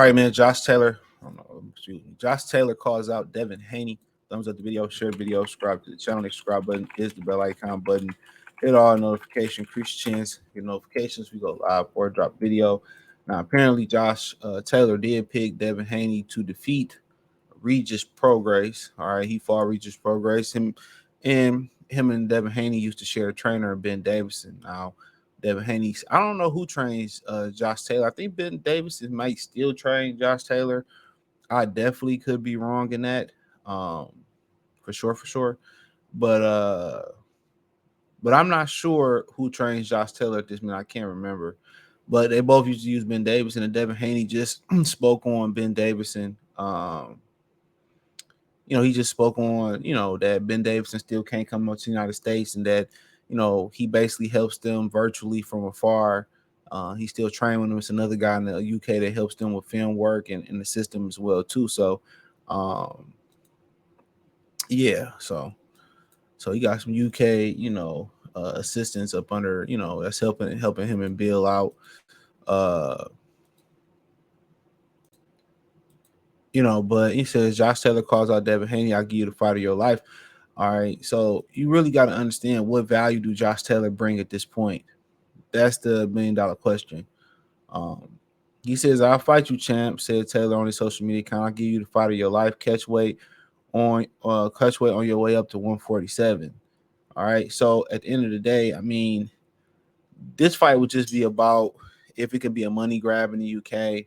right, man. Josh Taylor. I don't know. Excuse me. Josh Taylor calls out Devin Haney. Thumbs up the video, share the video, subscribe to the channel. The subscribe button is the bell icon button. Hit all notification, increase your chance, get notifications. We go live or drop video. Now, apparently, Josh Taylor did pick Devin Haney to defeat Regis Prograis. All right, he fought Regis Prograis. Him and Devin Haney used to share a trainer, Ben Davison. Now, Devin Haney, I don't know who trains Josh Taylor. I think Ben Davison might still train Josh Taylor. I definitely could be wrong in that, for sure. But I'm not sure who trains Josh Taylor at this minute. I can't remember. But they both used to use Ben Davison, and Devin Haney just spoke on Ben Davison. He just spoke on, that Ben Davison still can't come up to the United States, and that, he basically helps them virtually from afar. He's still training with them. It's another guy in the UK that helps them with film work and in the system as well too. So, yeah. So he got some UK, assistants up under, that's helping him and Bill out. But he says Josh Taylor calls out Devin Haney. I'll give you the fight of your life. All right. So you really got to understand, what value do Josh Taylor bring at this point? That's the $1 million question. He says, I'll fight you, champ, said Taylor on his social media account. I'll give you the fight of your life. Catch weight on your way up to 147. All right. So at the end of the day, I mean, this fight would just be about if it could be a money grab in the UK,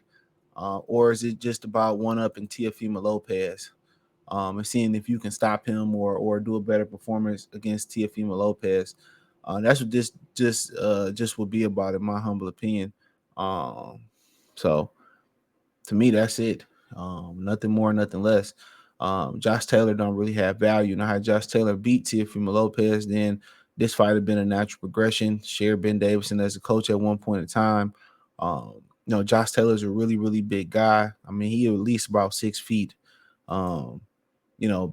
or is it just about one-upping Teofimo Lopez, and seeing if you can stop him or do a better performance against Teofimo Lopez. That's what this just would be about, in my humble opinion. So to me, that's it. Nothing more, nothing less. Josh Taylor don't really have value. Now, had Josh Taylor beat Teofimo Lopez, then this fight had been a natural progression. Share Ben Davison as a coach at one point in time. Josh Taylor's a really, really big guy. I mean, he at least about 6 feet.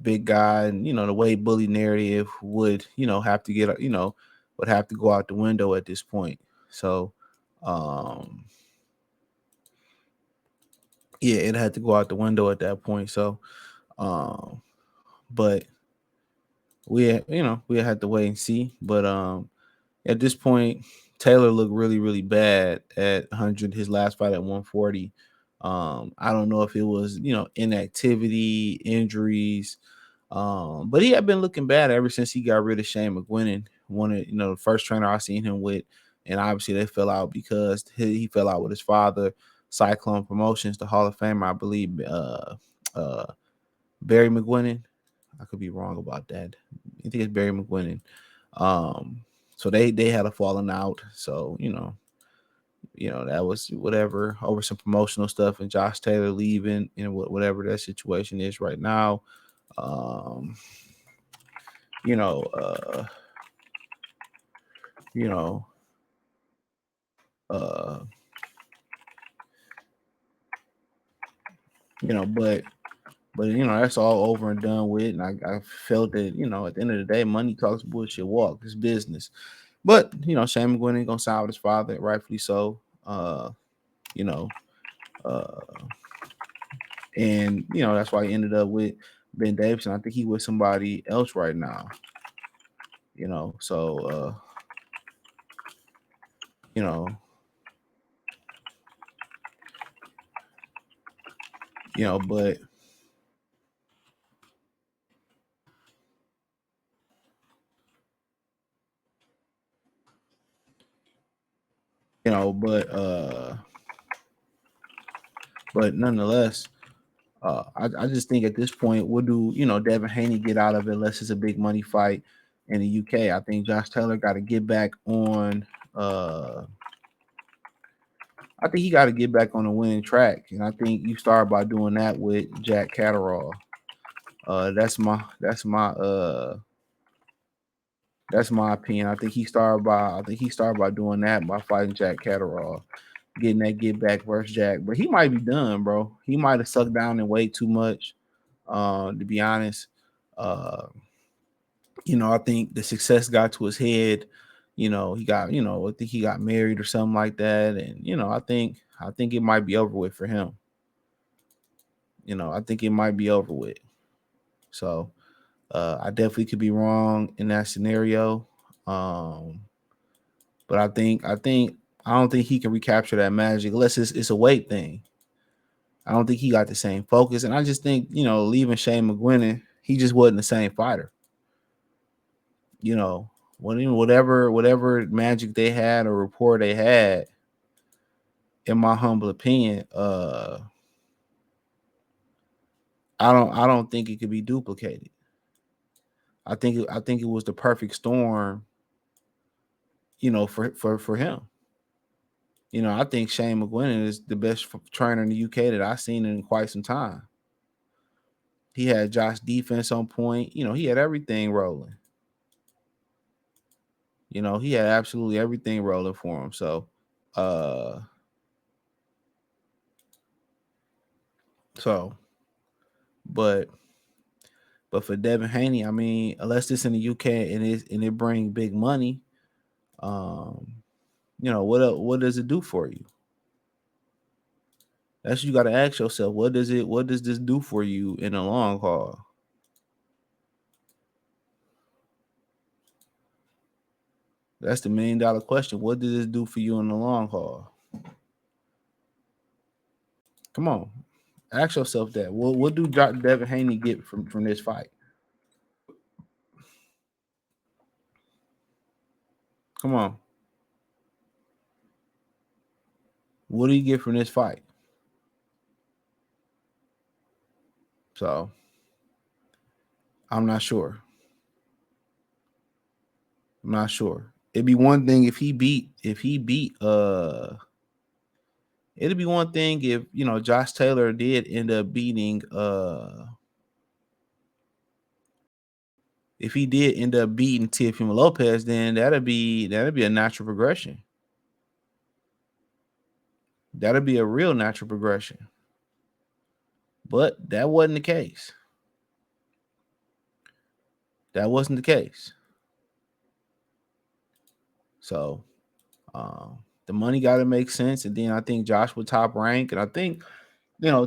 Big guy, and the Wade bully narrative would, have to get, would have to go out the window at this point. So, yeah, it had to go out the window at that point. So, but we had to wait and see. But at this point, Taylor looked really, really bad at 100. His last fight at 140. I don't know if it was, inactivity, injuries, but he had been looking bad ever since he got rid of Shane McGuinness, one of, the first trainer I seen him with. And obviously they fell out because he fell out with his father, Cyclone Promotions, the Hall of Famer, I believe, Barry McGuinness. I could be wrong about that. I think it's Barry McGuinness. So they had a falling out. So, that was whatever, over some promotional stuff, and Josh Taylor leaving, whatever that situation is right now. You know, uh, you know, uh, but that's all over and done with. And I felt that, at the end of the day, money talks, bullshit walk. It's business. But, Shane McGuinness ain't gonna side with his father, rightfully so. You know, uh, and that's why he ended up with Ben Davison. I think he with somebody else right now. So you know, but but nonetheless, I just think at this point, what do Devin Haney get out of it unless it's a big money fight in the UK? I think Josh Taylor got to get back on. I think he got to get back on the winning track, and I think you start by doing that with Jack Catterall. That's my opinion. I think he started by doing that, by fighting Jack Catterall, getting that get back versus Jack. But he might be done, bro. He might have sucked down and weighed too much. To be honest, I think the success got to his head. He got, I think he got married or something like that, and I think it might be over with for him. I think it might be over with. So I definitely could be wrong in that scenario. Um, but I don't think he can recapture that magic unless it's a weight thing. I don't think he got the same focus, and I just think leaving Shane McGuinness, he just wasn't the same fighter. You know, whatever magic they had or rapport they had, in my humble opinion, I don't think it could be duplicated. I think it was the perfect storm, for him. I think Shane McGuinness is the best trainer in the UK that I've seen in quite some time. He had Josh defense on point. He had everything rolling. He had absolutely everything rolling for him. So, uh, so, but for Devin Haney, I mean, unless it's in the UK and it bring big money, um, what does it do for you? That's what you got to ask yourself. What does this do for you in the long haul? That's the $1 million question. What does this do for you in the long haul? Come on, ask yourself that. What do Devin Haney get from this fight? Come on, what do you get from this fight? So I'm not sure. I'm not sure. It'd be one thing if he beat it'd be one thing if Josh Taylor did end up beating if he did end up beating Teofimo Lopez, then that'd be a natural progression. That'd be a real natural progression. But that wasn't the case. That wasn't the case. So the money got to make sense, and then I think Josh would top rank, and I think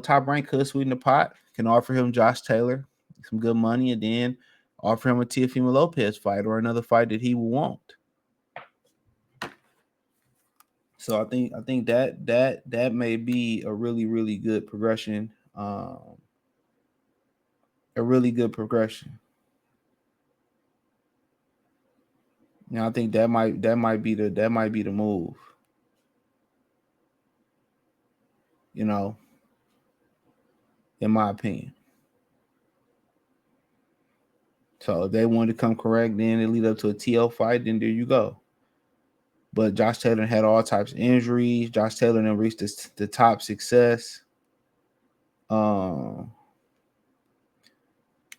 top rank could sweeten the pot. Can offer him Josh Taylor some good money, and then offer him a Teofimo Lopez fight or another fight that he will want. So I think that may be a really really good progression. A really good progression. I think that might be the move. You know, in my opinion. So if they wanted to come correct, then it lead up to a TL fight. Then there you go. But Josh Taylor had all types of injuries. Josh Taylor then reached the top success. Um,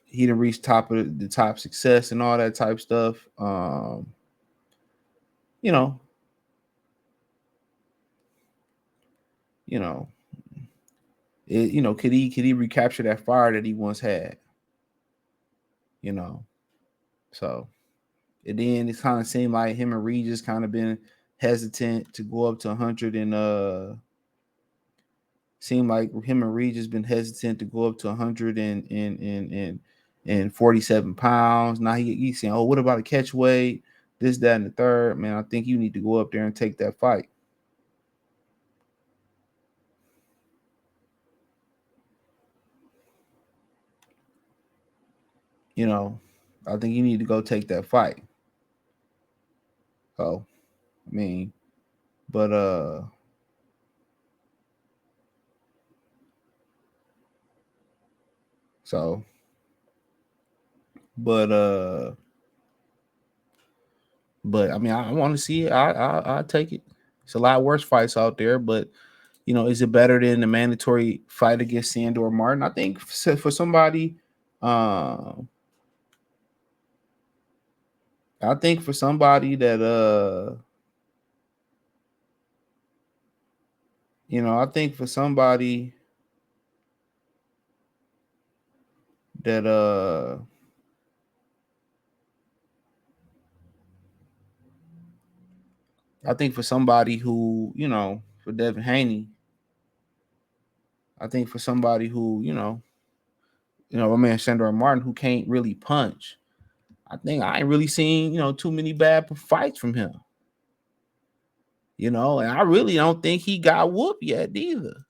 he didn't reach top of the top success and all that type stuff. You know, you know, could he recapture that fire that he once had? You know, so and then it kind of seemed like him and Regis kind of been hesitant to go up to 100 and seemed like him and Regis been hesitant to go up to 100 and 47 pounds. Now he's saying, oh, what about a catch weight? This, that, and the third. Man, I think you need to go up there and take that fight. I think you need to go take that fight. So, I mean, but so, but I mean, I want to see it. I take it. It's a lot worse fights out there, but is it better than the mandatory fight against Sandor Martin? I think for somebody, I think for somebody that I think for somebody that I think for somebody who, for Devin Haney, I think for somebody who, my man Sandor Martin, who can't really punch, I think I ain't really seen, too many bad fights from him. And I really don't think he got whooped yet either.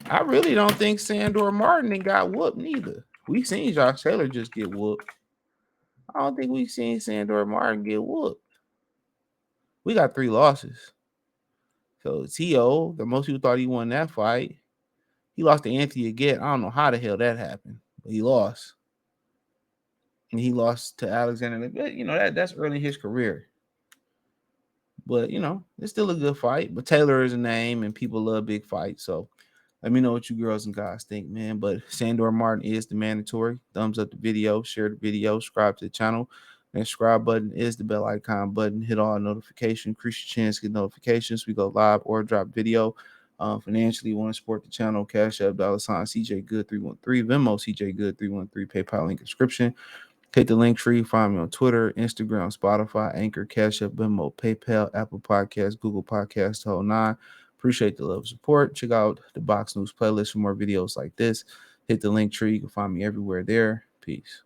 I really don't think Sandor Martin got whooped neither. We seen Josh Taylor just get whooped. I don't think we've seen Sandor Martin get whooped. We got 3 losses. So T.O., the most people thought he won that fight. He lost to Anthony again. I don't know how the hell that happened, but he lost. And he lost to Alexander. But, that's early in his career. But, it's still a good fight. But Taylor is a name, and people love big fights. So let me know what you girls and guys think, man. But Sandor Martin is the mandatory. Thumbs up the video, share the video, subscribe to the channel. And subscribe button is the bell icon button. Hit all notifications. Increase your chance to get notifications. We go live or drop video. Financially, want to support the channel? Cash App, $CJ Good 313, Venmo CJ Good 313, PayPal link description. Hit the link tree. Find me on Twitter, Instagram, Spotify, Anchor, Cash App, Venmo, PayPal, Apple Podcasts, Google Podcasts, the whole 9. Appreciate the love and support. Check out the Box News playlist for more videos like this. Hit the link tree. You can find me everywhere there. Peace.